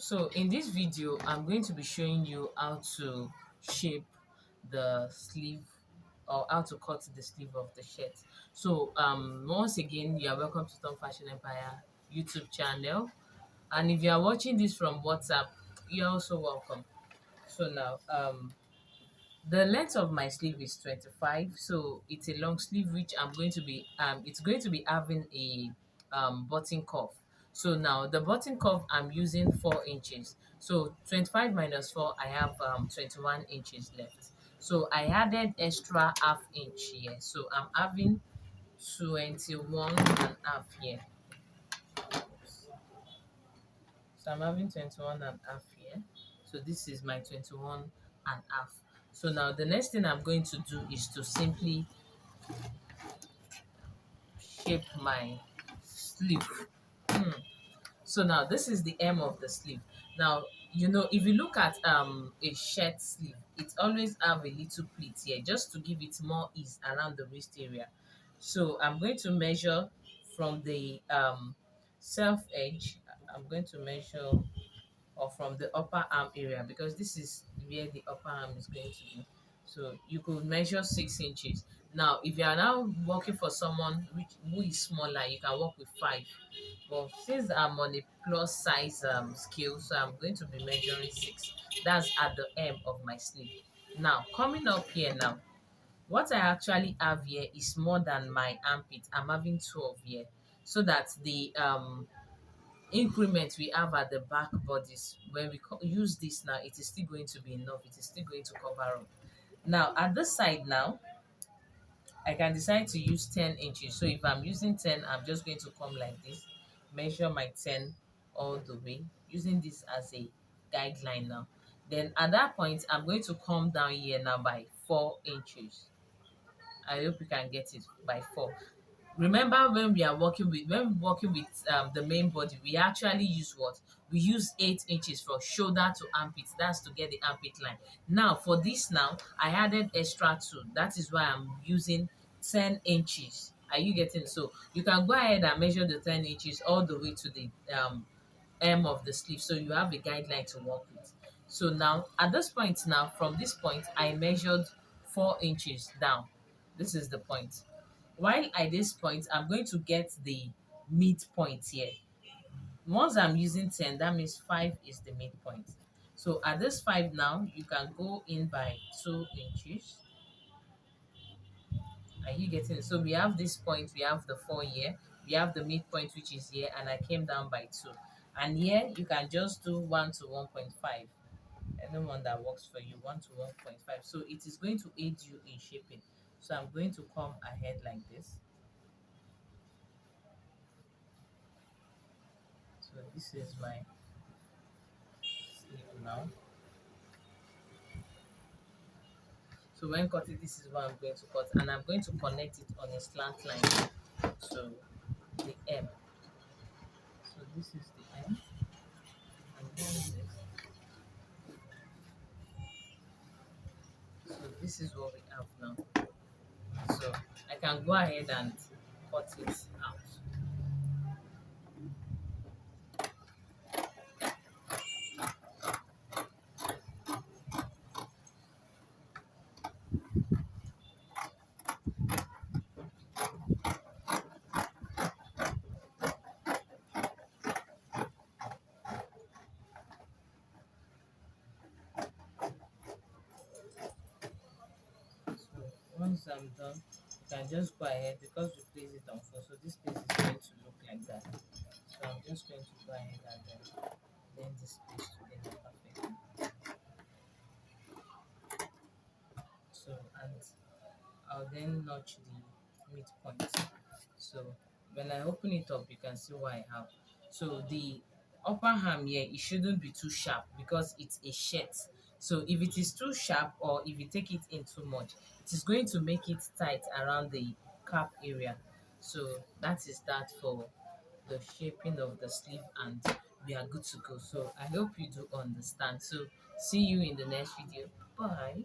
So in this video, I'm going to be showing you how to shape the sleeve or how to cut the sleeve of the shirt. So once again, you are welcome to Tom Fashion Empire YouTube channel. And if you are watching this from WhatsApp, you're also welcome. So now the length of my sleeve is 25, so it's a long sleeve which it's going to be having a button cuff. So now the button cuff I'm using 4 inches. So 25 minus 4, I have 21 inches left. So I added extra half inch here. So I'm having 21 and half here. So I'm having 21 and half here. So this is my 21 and half. So now the next thing I'm going to do is to simply shape my sleeve. So now this is the hem of the sleeve. Now, if you look at a shirt sleeve, it always have a little pleat here just to give it more ease around the wrist area. So I'm going to measure from the self edge. I'm going to measure or from the upper arm area, because this is where the upper arm is going to be. So you could measure 6 inches. Now, if you are now working for someone who is smaller, you can work with 5. But since I'm on a plus size scale, so I'm going to be measuring 6. That's at the hem of my sleeve. Now, coming up here now, what I actually have here is more than my armpit. I'm having 12 here, so that the increment we have at the back bodies, when we use this now, it is still going to be enough. It is still going to cover up. Now at this side now, I can decide to use 10 inches. So if I'm using 10, I'm just going to come like this, measure my 10 all the way, using this as a guideline now. Then at that point, I'm going to come down here now by 4 inches. I hope you can get it by 4. Remember, when we're working with the main body, we actually use what? We use 8 inches from shoulder to armpit. That's to get the armpit line. Now for this now, I added extra 2. That is why I'm using 10 inches. Are you getting it? So you can go ahead and measure the 10 inches all the way to the hem of the sleeve, so you have a guideline to work with. So now at this point now, from this point, I measured 4 inches down. This is the point. While at this point, I'm going to get the midpoint here. Once I'm using 10, that means 5 is the midpoint. So at this 5 now, you can go in by 2 inches. Are you getting it? So we have this point, we have the 4 here, we have the midpoint which is here, and I came down by 2. And here you can just do 1 to 1.5. Anyone that works for you, 1 to 1.5. So it is going to aid you in shaping. So I'm going to come ahead like this. So this is my sleeve now. So when cutting, this is what I'm going to cut, and I'm going to connect it on a slant line to the hem. So this is the hem, and then this. So this is what we have now. So I can go ahead and cut it out. So once I'm done, you can just go ahead, because we place it on 4. So this place is going to look like that. So I'm just going to go ahead and then blend this place together perfectly. So, and I'll then notch the midpoint. So when I open it up, you can see what I have. So the upper arm here, it shouldn't be too sharp because it's a shirt. So if it is too sharp, or if you take it in too much, it is going to make it tight around the cap area. So that is that for the shaping of the sleeve, and we are good to go. So I hope you do understand. So see you in the next video. Bye.